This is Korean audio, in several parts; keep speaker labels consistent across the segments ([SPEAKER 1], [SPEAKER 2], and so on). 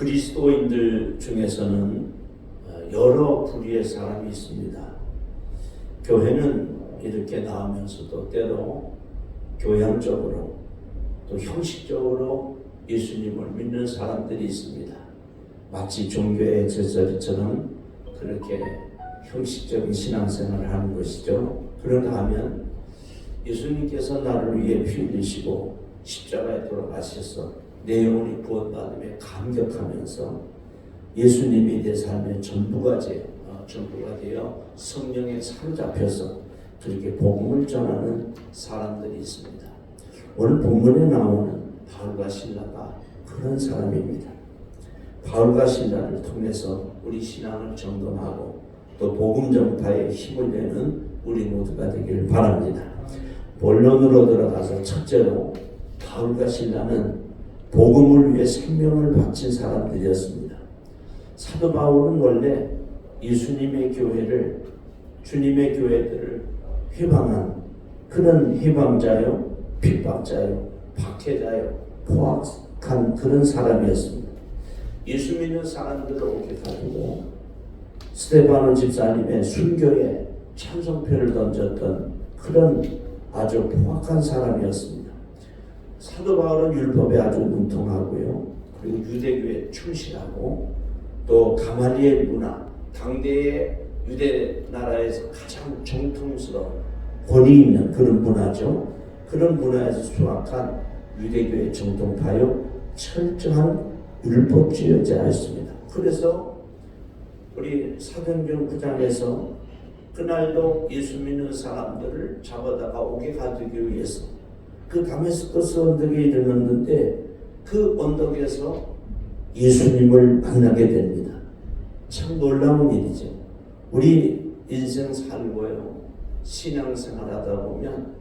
[SPEAKER 1] 그리스도인들 중에서는 여러 부류의 사람이 있습니다. 교회는 이렇게 나오면서도 때로 교양적으로 또 형식적으로 예수님을 믿는 사람들이 있습니다. 마치 종교의 제자리처럼 그렇게 형식적인 신앙생활을 하는 것이죠. 그런가 하면 예수님께서 나를 위해 피 흘리시고 십자가에 돌아가셔서 내 영혼이 구원받음에 감격하면서 예수님이 내 삶의 전부가 되어 성령에 사로잡혀서 그렇게 복음을 전하는 사람들이 있습니다. 오늘 본문에 나오는 바울과 실라가 그런 사람입니다. 바울과 실라를 통해서 우리 신앙을 점검하고 또 복음 전파에 힘을 내는 우리 모두가 되기를 바랍니다. 본론으로 들어가서 첫째로 바울과 실라는 복음을 위해 생명을 바친 사람들이었습니다. 사도 바울은 원래 예수님의 교회를, 주님의 교회들을 회방한 그런 회방자요, 핍박자요, 박해자요, 포악한 그런 사람이었습니다. 예수 믿는 사람들을 오게 가지고 스데바노 집사님의 순교에 찬송표를 던졌던 그런 아주 포악한 사람이었습니다. 사도 바울은 율법에 아주 능통하고요, 그리고 유대교에 충실하고 또 가말리엘 문화, 당대의 유대 나라에서 가장 정통스러운 권위 있는 그런 문화죠. 그런 문화에서 수확한 유대교의 정통파요, 철저한 율법주의자였습니다. 그래서 우리 사도행전 9장에서 그날도 예수 믿는 사람들을 잡아다가 오게 가두기 위해서 그 다메스커스 언덕에 이르렀는데 그 언덕에서 예수님을 만나게 됩니다. 참 놀라운 일이죠. 우리 인생 살고요, 신앙생활 하다 보면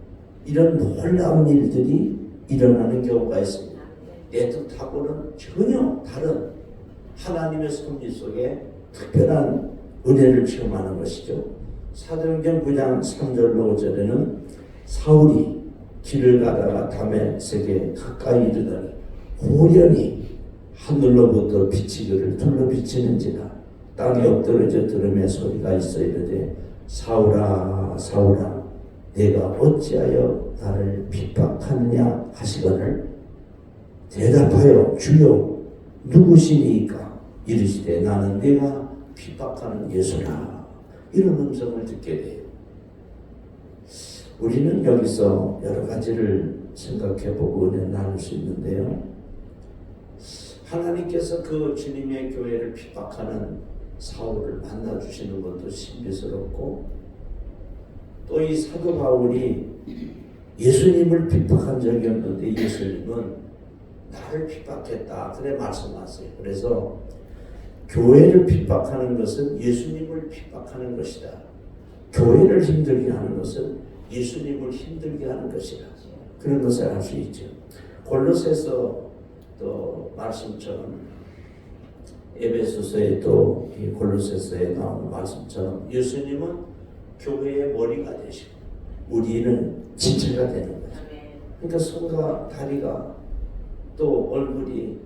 [SPEAKER 1] 이런 놀라운 일들이 일어나는 경우가 있습니다. 내 뜻하고는 전혀 다른 하나님의 섭리 속에 특별한 은혜를 체험하는 것이죠. 사도행전 9장 3절로 5절에는 사울이 길을 가다가 다메섹에 가까이 이르더니 호련히 하늘로부터 빛이 그를 둘러 비치는지라 땅에 엎드러져 들으며 소리가 있어 이르되 사울아 사울아 내가 어찌하여 나를 핍박하느냐 하시거늘 대답하여 주여 누구시니까 이르시되 나는 내가 핍박하는 예수라. 이런 음성을 듣게 돼요. 우리는 여기서 여러 가지를 생각해보고 은혜 나눌 수 있는데요, 하나님께서 그 주님의 교회를 핍박하는 사울을 만나주시는 것도 신비스럽고, 또 이 사도 바울이 예수님을 핍박한 적이 없는데 예수님은 나를 핍박했다 그래 말씀하세요. 그래서 교회를 핍박하는 것은 예수님을 핍박하는 것이다. 교회를 힘들게 하는 것은 예수님을 힘들게 하는 것이다. 그런 것을 알 수 있죠. 골로새서 또 말씀처럼, 에베소서에 또 골로새서에 나오는 말씀처럼 예수님은 교회의 머리가 되시고 우리는 지체가 되는 거죠. 그러니까 손과 다리가 또 얼굴이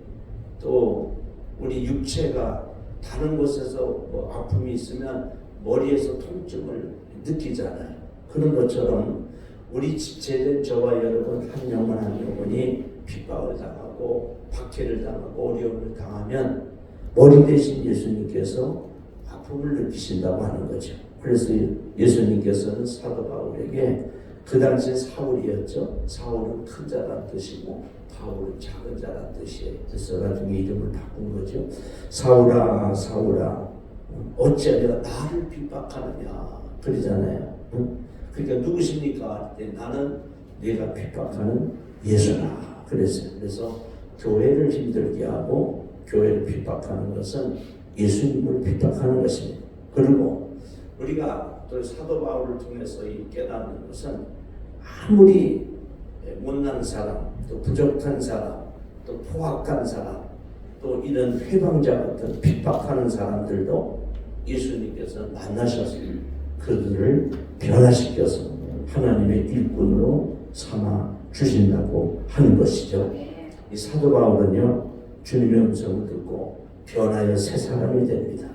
[SPEAKER 1] 또 우리 육체가 다른 곳에서 뭐 아픔이 있으면 머리에서 통증을 느끼잖아요. 그런 것처럼 우리 지체된 저와 여러분 한 영혼 한 영혼이 핍박을 당하고 박해를 당하고 어려움을 당하면 머리 대신 예수님께서 아픔을 느끼신다고 하는 거죠. 그래서 예수님께서는 사도 바울에게, 그 당시에 사울이었죠. 사울은 큰 자란 뜻이고 바울은 작은 자란 뜻이에요. 그래서 나중에 이름을 바꾼 거죠. 사울아 사울아 어찌하여 나를 핍박하느냐 그러잖아요. 그러니까 누구십니까? 할 때 나는 네가 핍박하는 예수라 그랬어요. 그래서 교회를 힘들게 하고 교회를 핍박하는 것은 예수님을 핍박하는 것입니다. 그리고 우리가 또 사도 바울을 통해서 깨닫는 것은 아무리 못난 사람, 또 부족한 사람, 또 포악한 사람, 또 이런 회방자 같은 핍박하는 사람들도 예수님께서 만나셔서 그들을 변화시켜서 하나님의 일꾼으로 삼아 주신다고 하는 것이죠. 이 사도 바울은요, 주님의 음성을 듣고 변하여 새 사람이 됩니다.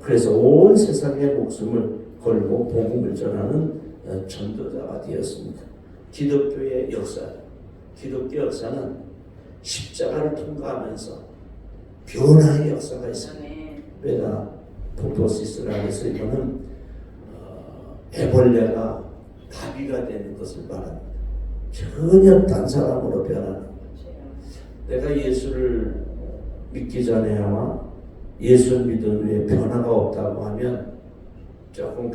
[SPEAKER 1] 그래서 온 세상의 목숨을 걸고 복음을 전하는 전도자가 되었습니다. 기독교 역사는 십자가를 통과하면서 변화의 역사가 있습니다. 베다 포토시스라고 해서 이거는 애벌레가 나비가 되는 것을 말합니다. 전혀 딴 사람으로 변하는 거죠. 내가 예수를 믿기 전에와 예수 믿은 후에 변화가 없다고 하면 조금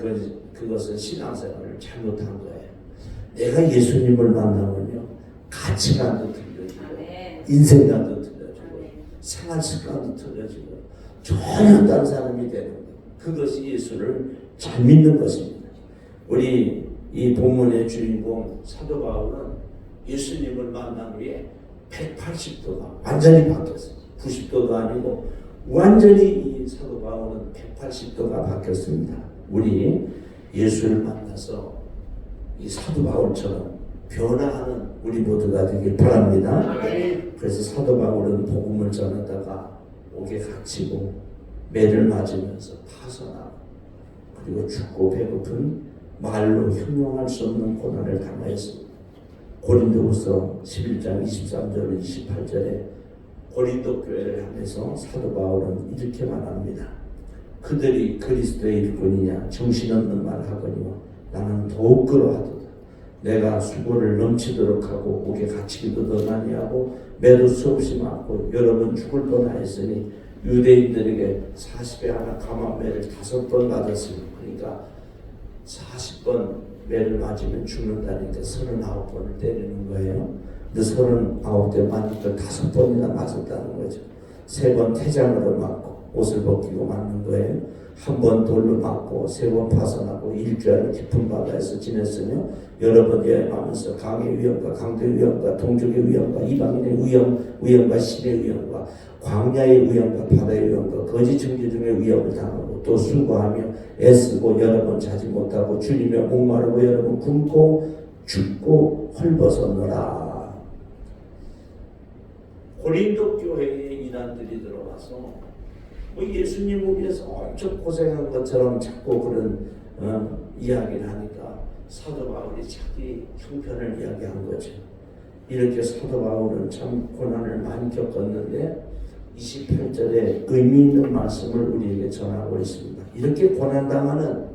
[SPEAKER 1] 그것은 신앙생활을 잘못한 거예요. 내가 예수님을 만나면요, 가치관도 틀려지고 인생관도 틀려지고 생활 습관도 틀려지고 전혀 다른 사람이 되는 거예요. 그것이 예수를 잘 믿는 것입니다. 우리 이 본문의 주인공 사도 바울은 예수님을 만난 후에 180도가 완전히 바뀌었어요. 90도가 아니고 완전히 이 사도 바울은 180도가 바뀌었습니다. 우리 예수를 만나서 이 사도 바울처럼 변화하는 우리 모두가 되길 바랍니다. 그래서 사도 바울은 복음을 전하다가 옥에 갇히고 매를 맞으면서 파선하고 그리고 춥고 배고픈 말로 형용할 수 없는 고난을 당하였습니다. 고린도후서 11장 23절 28절에 고린도 교회를 향해서 사도 바울은 이렇게 말합니다. 그들이 그리스도의 일꾼이냐 정신없는 말 하거니와 나는 더욱 그러하도다. 내가 수고를 넘치도록 하고 옥에 갇히기도 더 많이 하고 매도 수없이 맞고 여러 번 죽을 뻔하였으니 유대인들에게 40에 하나 감한매를 5번 맞았습니다. 그러니까 40번 매를 맞으면 죽는다니까 39번을 때리는 거예요. 근데 39대 맞으니까 5번이나 맞았다는 거죠. 3번 태장으로 맞고 옷을 벗기고 맞는 거예요. 1번 돌로 맞고 3번 파선하고 일주일 깊은 바다에서 지냈으며 여러 번 여행하면서 강의 위험과 강도의 위험과 동족의 위험과 이방인의 위험과 신의 위험과 광야의 위험과 바다의 위험과 거짓 증거 중의 위험을 당하고 또 수고하며 애쓰고 여러 번 자지 못하고 줄이며 목마르고 여러 번 굶고 죽고 헐벗었노라. 고린도 교회에 이단들이 들어와서 뭐 예수님을 위해서 엄청 고생한 것처럼 자꾸 그런 이야기를 하니까 사도 바울이 자기 형편을 이야기한 거죠. 이렇게 사도 바울은 참 고난을 많이 겪었는데 28절에 의미 있는 말씀을 우리에게 전하고 있습니다. 이렇게 고난당하는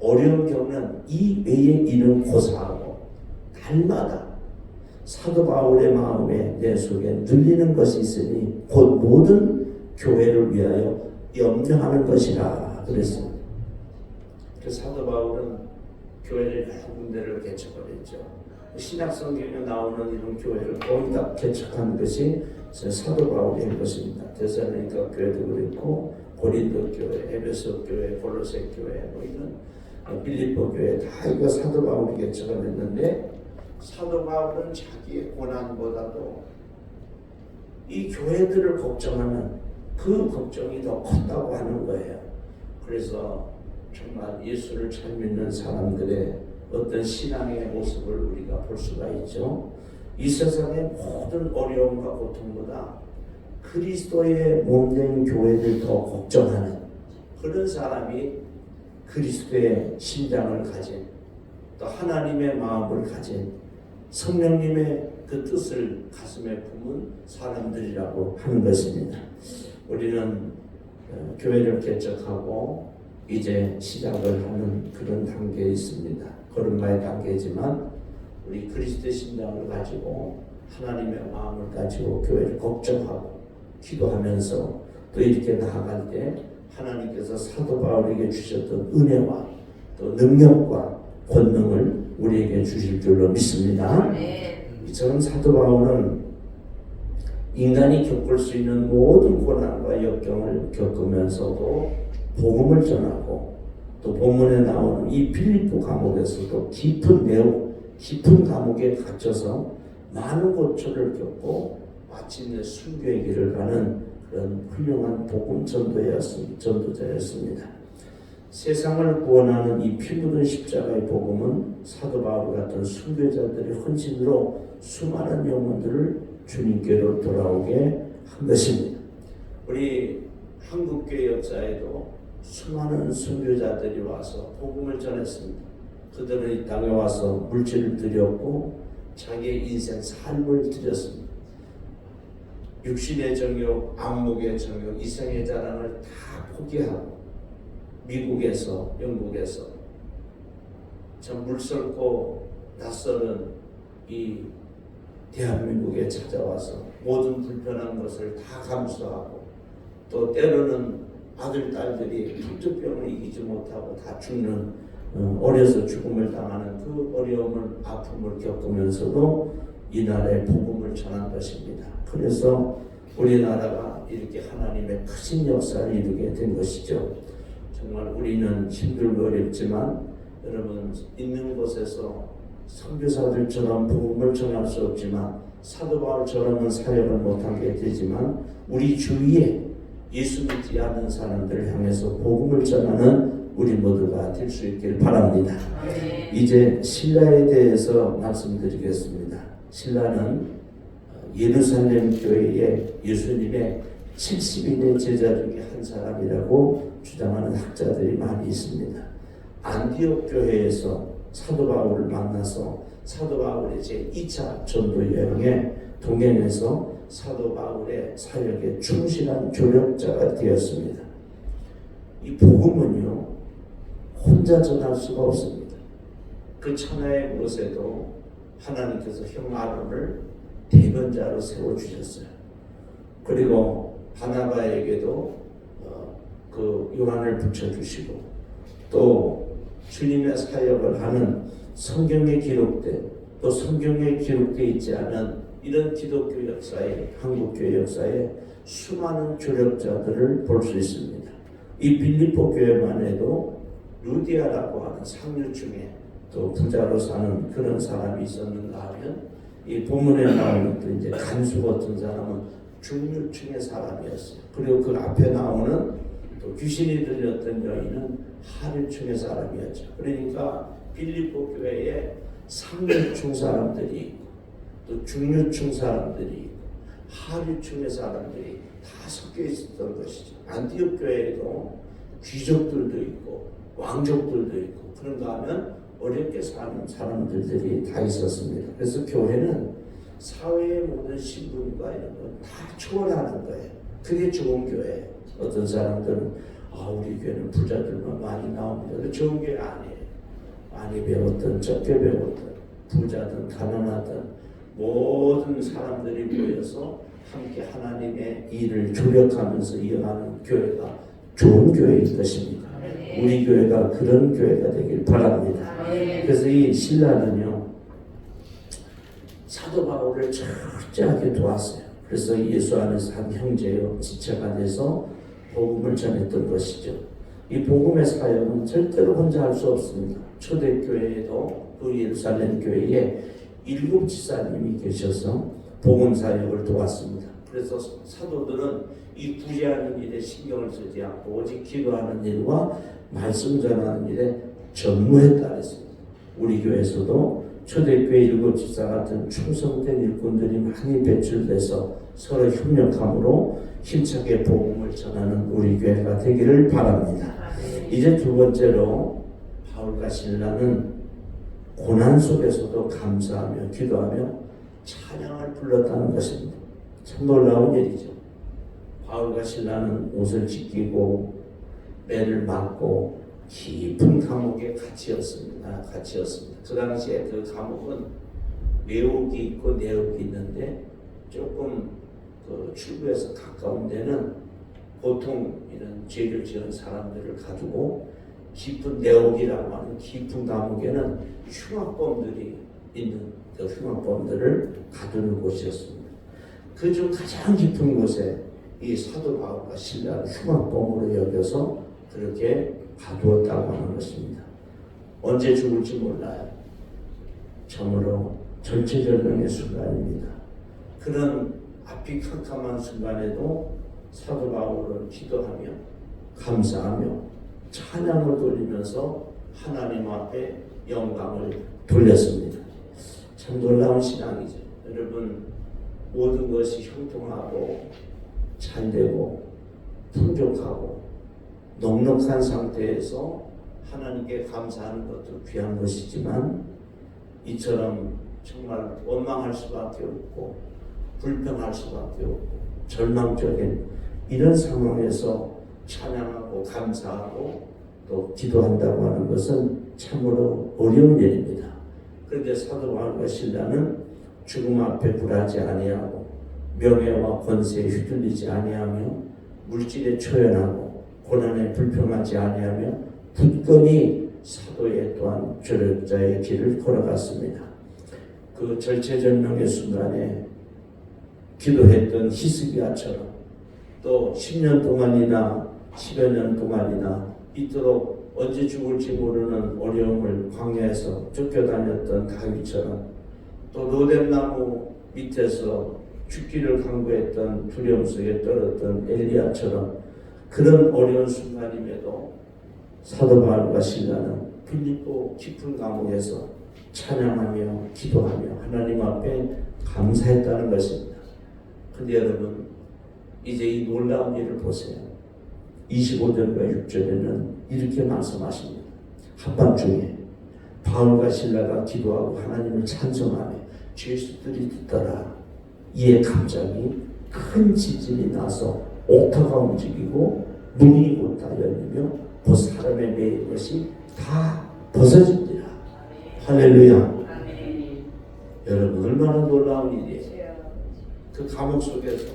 [SPEAKER 1] 어려움 겪는 이 외의 일은 고사하고 날마다 사도 바울의 마음에 내 속에 눌리는 것이 있으니 곧 모든 교회를 위하여 염려하는 것이라 그랬습니다. 그 사도 바울은 교회를 여러 군데를 개척했죠. 신약성경에 나오는 이런 교회를 거의 다 개척한 것이 사도 바울의 것입니다. 데살로니가 교회도 그렇고 고린도 교회, 에베소 교회, 골로새 교회, 뭐 이런 빌립보 교회 다 이거 사도 바울이 개척을 했는데 사도 바울은 자기의 고난보다도 이 교회들을 걱정하는 그 걱정이 더 컸다고 하는 거예요. 그래서 정말 예수를 잘 믿는 사람들의 어떤 신앙의 모습을 우리가 볼 수가 있죠. 이 세상의 모든 어려움과 고통보다 그리스도의 몸된 교회를 더 걱정하는 그런 사람이 그리스도의 심장을 가진 또 하나님의 마음을 가진 성령님의 그 뜻을 가슴에 품은 사람들이라고 하는 것입니다. 우리는 교회를 개척하고 이제 시작을 하는 그런 단계에 있습니다. 걸음마의 단계지만 우리 그리스도의 심장을 가지고 하나님의 마음을 가지고 교회를 걱정하고 기도하면서 또 이렇게 나아갈 때 하나님께서 사도 바울에게 주셨던 은혜와 또 능력과 권능을 우리에게 주실 줄로 믿습니다. 이처럼 사도 바울은 인간이 겪을 수 있는 모든 고난과 역경을 겪으면서도 복음을 전하고 또 본문에 나오는 이 빌립보 감옥에서도 매우 깊은 감옥에 갇혀서 많은 고초를 겪고 마침내 순교의 길을 가는 그런 훌륭한 복음 전도자였습니다. 세상을 구원하는 이 피 묻은 십자가의 복음은 사도 바울 같은 순교자들의 헌신으로 수많은 영혼들을 주님께로 돌아오게 한 것입니다. 한국교회 역사에도 수많은 선교자들이 와서 복음을 전했습니다. 그들은 이 땅에 와서 물질을 드렸고 자기의 인생 삶을 드렸습니다. 육신의 정욕, 안목의 정욕, 이생의 자랑을 다 포기하고 미국에서, 영국에서 참 물설고 낯설은 이 대한민국에 찾아와서 모든 불편한 것을 다 감수하고 또 때로는 아들, 딸들이 풍토병을 이기지 못하고 다 죽는 어려서 죽음을 당하는 그 어려움을 아픔을 겪으면서도 이 나라에 복음을 전한 것입니다. 그래서 우리나라가 이렇게 하나님의 크신 역사를 이루게 된 것이죠. 정말 우리는 힘들고 어렵지만 여러분 있는 곳에서 선교사들처럼 복음을 전할 수 없지만 사도 바울처럼은 사역을 못하게 되지만 우리 주위에 예수 믿지 않는 사람들을 향해서 복음을 전하는 우리 모두가 될 수 있길 바랍니다. 이제 신라에 대해서 말씀드리겠습니다. 신라는 예루살렘 교회의 예수님의 70인의 제자 중에 한 사람이라고 주장하는 학자들이 많이 있습니다. 안디옥 교회에서 사도 바울을 만나서 사도 바울의 제2차 전도 여행에 동행해서 사도 바울의 사역에 충실한 조력자가 되었습니다. 이 복음은요 혼자 전할 수가 없습니다. 그 천하의 무엇에도 하나님께서 형 아론을 대변자로 세워주셨어요. 그리고 바나바에게도 그 요한을 붙여주시고 또 주님의 사역을 하는 성경에 기록된 또 성경에 기록되어 있지 않은 이런 기독교 역사에 한국교회 역사에 수많은 조력자들을 볼 수 있습니다. 이 빌립보 교회만 해도 루디아라고 하는 상류층에 또 부자로 사는 그런 사람이 있었는가 하면 이 본문에 나오는 또 이제 간수 같은 사람은 중류층의 사람이었어요. 그리고 그 앞에 나오는 또 귀신이 들렸던 여인은 하류층의 사람이었죠. 그러니까 빌립보 교회에 상류층 사람들이 있고 또 중류층 사람들이 있고 하류층의 사람들이 다 섞여 있었던 것이죠. 안디옥 교회에도 귀족들도 있고 왕족들도 있고 그런가 하면 어렵게 사는 사람들이 다 있었습니다. 그래서 교회는 사회의 모든 신분과 이런 걸 다 초월하는 거예요. 그게 좋은 교회. 어떤 사람들은 우리 교회는 부자들만 많이 나옵니다. 그 좋은 교회 아니에요. 많이 배웠든 적게 배웠든 부자든 가난하든 모든 사람들이 모여서 함께 하나님의 일을 조력하면서 이어가는 교회가 좋은 교회인 것입니다. 우리 교회가 그런 교회가 되길 바랍니다. 그래서 이 신라는요 사도 바울을 철저하게 도왔어요. 그래서 예수 안에서 한 형제요 지체가 돼서 복음을 전했던 것이죠. 이 복음의 사역은 절대로 혼자 할 수 없습니다. 초대교회에도 그 예루살렘 교회에 7 지사님이 계셔서 복음 사역을 도왔습니다. 그래서 사도들은 이 구제하는 일에 신경을 쓰지 않고 오직 기도하는 일과 말씀 전하는 일에 전무했다 그랬습니다. 우리 교회에서도 초대교회 7 지사 같은 충성된 일꾼들이 많이 배출돼서 서로 협력함으로 힘차게 복음을 전하는 우리 교회가 되기를 바랍니다. 이제 두 번째로 바울과 실라는 고난 속에서도 감사하며 기도하며 찬양을 불렀다는 것입니다. 참 놀라운 일이죠. 바울과 실라는 옷을 찢기고 매를 맞고 깊은 감옥에 갇히었습니다. 그 당시에 그 감옥은 매옥이 있고 내옥이 있는데 조금 그 출구에서 가까운 데는 보통 이런 죄를 지은 사람들을 가두고 깊은 내옥이라고 하는 깊은 감옥에는 흉악범들이 있는 그 흉악범들을 가두는 곳이었습니다. 그중 가장 깊은 곳에 이 사도 바울과 실라를 흉악범으로 여겨서 그렇게 가두었다고 하는 것입니다. 언제 죽을지 몰라요. 참으로 절체절명의 순간입니다. 그런 앞이 캄캄한 순간에도 사도 바울은 기도하며 감사하며 찬양을 돌리면서 하나님 앞에 영광을 돌렸습니다. 참 놀라운 신앙이죠. 여러분 모든 것이 형통하고 잘되고 풍족하고 넉넉한 상태에서 하나님께 감사하는 것도 귀한 것이지만 이처럼 정말 원망할 수밖에 없고 불평할 수밖에 없고 절망적인 이런 상황에서 찬양하고 감사하고 또 기도한다고 하는 것은 참으로 어려운 일입니다. 그런데 사도 바울과 실라는 죽음 앞에 굴하지 아니하고 명예와 권세에 휘둘리지 아니하며 물질에 초연하고 고난에 불평하지 아니하며 굳건히 사도의 또한 조력자의 길을 걸어갔습니다. 그 절체절명의 순간에 기도했던 히스기야처럼 또 10년 동안이나 10여 년 동안이나 이토록 언제 죽을지 모르는 어려움을 광야에서 쫓겨다녔던 다윗처럼 또 로뎀나무 밑에서 죽기를 강구했던 두려움 속에 떨었던 엘리야처럼 그런 어려운 순간임에도 사도 바울과 실라는 빌립보 깊은 감옥에서 찬양하며 기도하며 하나님 앞에 감사했다는 것입니다. 근데 여러분 이제 이 놀라운 일을 보세요. 25절과 6절에는 이렇게 말씀하십니다. 한밤중에 바울과 실라가 기도하고 하나님을 찬송하며 죄수들이 듣더라. 이에 갑자기 큰 지진이 나서 옥토가 움직이고 문이 곧 다 열리며 그 사람의 매일 것이 다 벗어집니다. 할렐루야. 여러분 얼마나 놀라운 일이에요. 그 감옥 속에서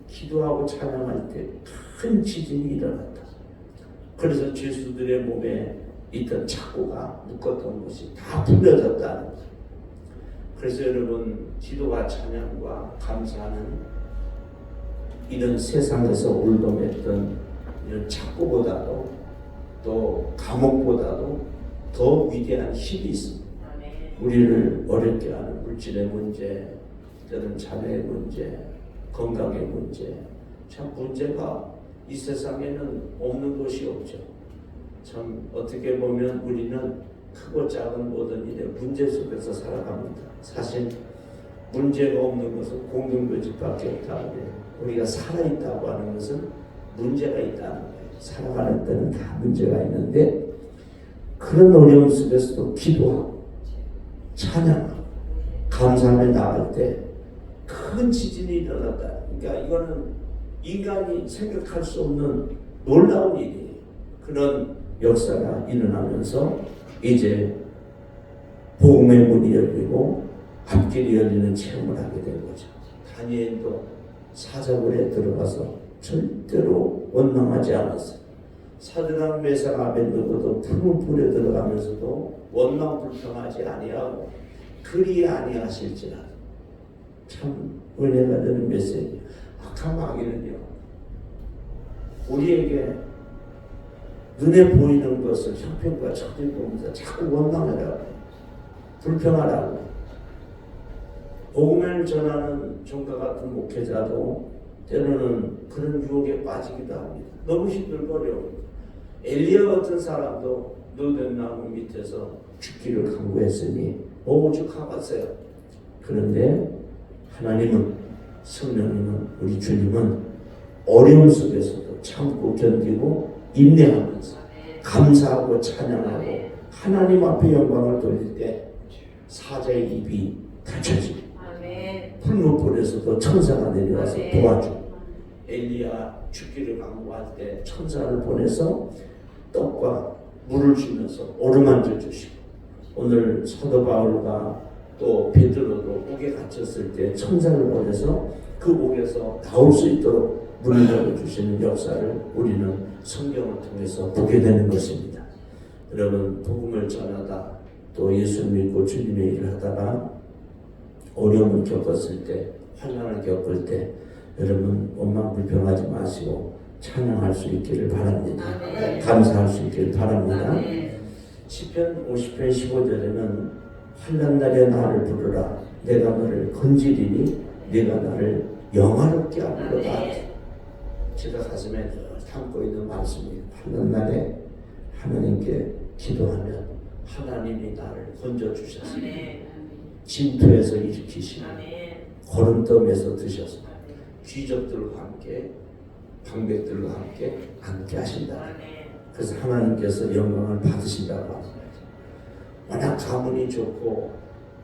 [SPEAKER 1] 기도하고 찬양할 때 큰 지진이 일어났다. 그래서 죄수들의 몸에 있던 착고가 묶었던 것이 다 풀려졌다는 거예요. 그래서 여러분 기도와 찬양과 감사는 이런 세상에서 올동했던 이런 착고보다도 또 감옥보다도 더 위대한 힘이 있습니다. 우리를 어렵게 하는 물질의 문제, 또는 자녀의 문제, 건강의 문제, 참 문제가 이 세상에는 없는 것이 없죠. 참 어떻게 보면 우리는 크고 작은 모든 일에 문제 속에서 살아갑니다. 사실 문제가 없는 것은 공동묘지밖에 없다는데 우리가 살아있다고 하는 것은 문제가 있다는 거예요. 살아가는 데는 다 문제가 있는데 그런 어려움 속에서도 기도하고 찬양하고 감사하며 나갈 때 큰 지진이 일어났다. 그러니까 이거는 인간이 생각할 수 없는 놀라운 일이에요. 그런 역사가 일어나면서 이제 복음의 문이 열리고 앞길이 열리는 체험을 하게 된 거죠. 다니엘도 사자굴에 들어가서 절대로 원망하지 않았어요. 사드락 메삭 아벤느고도 푸른 불에 들어가면서도 원망 불평하지 아니하고 그리 아니하실지라도 참 은혜가 되는 메시지. 악한 마귀는요 우리에게 눈에 보이는 것을 형편과 처지 보면서 자꾸 원망하라고 불평하라고 복음을 전하는 종과 같은 목회자도 때로는 그런 유혹에 빠지기도 합니다. 너무 힘들고 어려워요. 엘리야 같은 사람도 로뎀나무 밑에서 죽기를 강구했으니 오죽하겠어요. 그런데 하나님은 성령님은 우리 주님은 어려움 속에서도 참고 견디고 인내하면서 감사하고 찬양하고 하나님 앞에 영광을 돌릴 때 사자의 입이 닫혀지고 풀무불에서도 천사가 내려와서 도와주고 엘리야 죽기를 강구할 때 천사를 보내서 떡과 물을 주면서 어루만져 주시고 오늘 사도 바울과 또 베드로도 옥에 갇혔을 때 천사를 보내서 그 옥에서 나올 수 있도록 문을 열어주시는 역사를 우리는 성경을 통해서 보게 되는 것입니다. 여러분 복음을 전하다 또 예수 믿고 주님의 일을 하다가 어려움을 겪었을 때 환난을 겪을 때 여러분 원망 불평하지 마시고 찬양할 수 있기를 바랍니다. 감사할 수 있기를 바랍니다. 시편 50편 15절에는 환난 날에 나를 부르라 내가 너를 건지리니 네가 나를 영화롭게 하리로다. 제가 가슴에 담고 있는 말씀이 환난 날에 하나님께 기도하면 하나님이 나를 건져주셔서 진토에서 일으키시고 거름덤에서 드셔서 귀족들과 함께 방백들과 함께 앉게 하신다. 그래서 하나님께서 영광을 받으신다고 하는 거죠. 워낙 가문이 좋고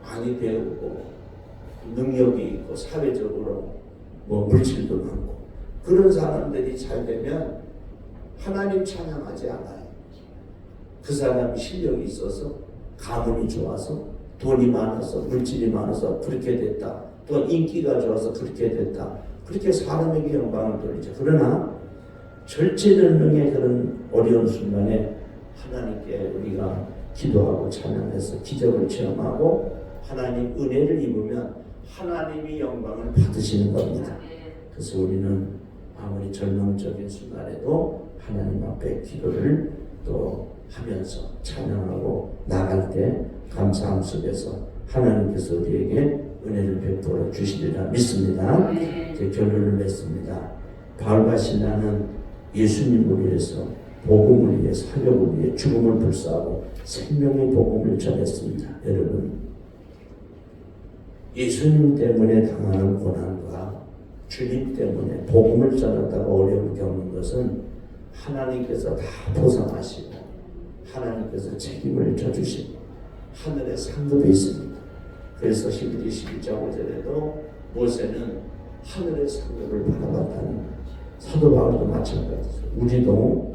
[SPEAKER 1] 많이 배우고 능력이 있고 사회적으로 물질도 많고 그런 사람들이 잘 되면 하나님 찬양하지 않아요. 그 사람이 실력이 있어서 가문이 좋아서 돈이 많아서 물질이 많아서 그렇게 됐다. 또 인기가 좋아서 그렇게 됐다. 그렇게 사람에게 영광을 돌리죠. 그러나 절체절명의 그런 어려운 순간에 하나님께 우리가 기도하고 찬양해서 기적을 체험하고 하나님 은혜를 입으면 하나님이 영광을 받으시는 겁니다. 그래서 우리는 아무리 절망적인 순간에도 하나님 앞에 기도를 또 하면서 찬양하고 나갈 때 감사함 속에서 하나님께서 우리에게 은혜를 베풀어 주시리라 믿습니다. 이제 결론을 맺습니다. 바울과 실라는 예수님을 위해서 복음을 위해 사역을 위해 죽음을 불사하고 생명의 복음을 전했습니다. 여러분 예수님 때문에 당하는 고난과 주님 때문에 복음을 전하다가 어려움을 겪는 것은 하나님께서 다 보상하시고 하나님께서 책임을 져주시고 하늘에 상급이 있습니다. 그래서 히브리 11장 5절에도 모세는 하늘의 상급을 받아봤다는 거예요. 사도 바울도 마찬가지죠. 우리도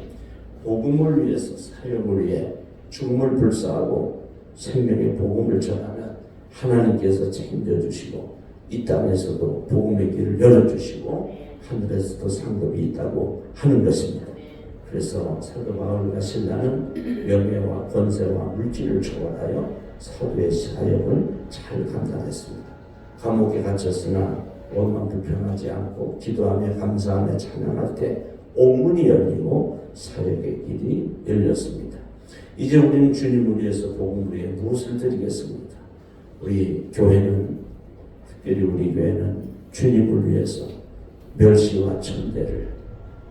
[SPEAKER 1] 복음을 위해서 사역을 위해 죽음을 불사하고 생명의 복음을 전하면 하나님께서 책임져 주시고 이 땅에서도 복음의 길을 열어주시고 하늘에서도 상급이 있다고 하는 것입니다. 그래서 사도 바울과 실라는 명예와 권세와 물질을 초월하여 사도의 사역을 잘 감당했습니다. 감옥에 갇혔으나 원망 불평하지 않고 기도하며 감사하며 찬양할 때 옥문이 열리고 사역의 길이 열렸습니다. 이제 우리는 주님을 위해서 복음을 위해 무엇을 드리겠습니까? 우리 교회는 특별히 우리 교회는 주님을 위해서 멸시와 천대를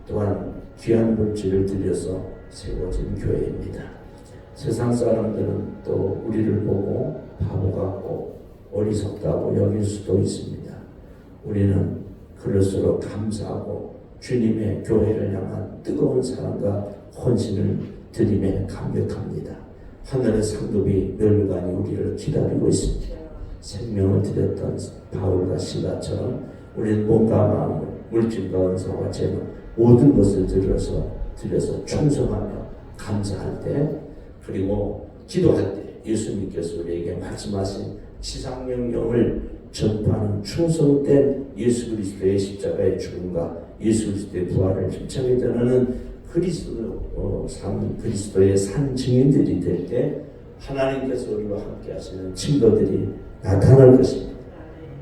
[SPEAKER 1] 또한 귀한 물질을 들여서 세워진 교회입니다. 세상 사람들은 또 우리를 보고 바보 같고 어리석다고 여길 수도 있습니다. 우리는 그럴수록 감사하고 주님의 교회를 향한 뜨거운 사랑과 헌신을 드림에 감격합니다. 하늘의 상급이 멸관이 우리를 기다리고 있습니다. 생명을 드렸던 바울과 실라처럼 우리는 몸과 마음을 물질과 은사와 재능 모든 것을 드려서 충성하며 감사할 때 그리고 기도할 때 예수님께서 우리에게 말씀하신 지상명령을 전파하는 충성된 예수 그리스도의 십자가의 죽음과 예수 그리스도의 부활을 힘차게 전하는 그리스도의 산 증인들이 될 때 하나님께서 우리와 함께 하시는 증거들이 나타날 것입니다.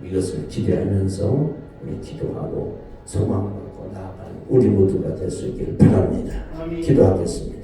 [SPEAKER 1] 이것을 기대하면서 우리 기도하고 소망을 갖고 나아가는 우리 모두가 될 수 있기를 바랍니다. 기도하겠습니다.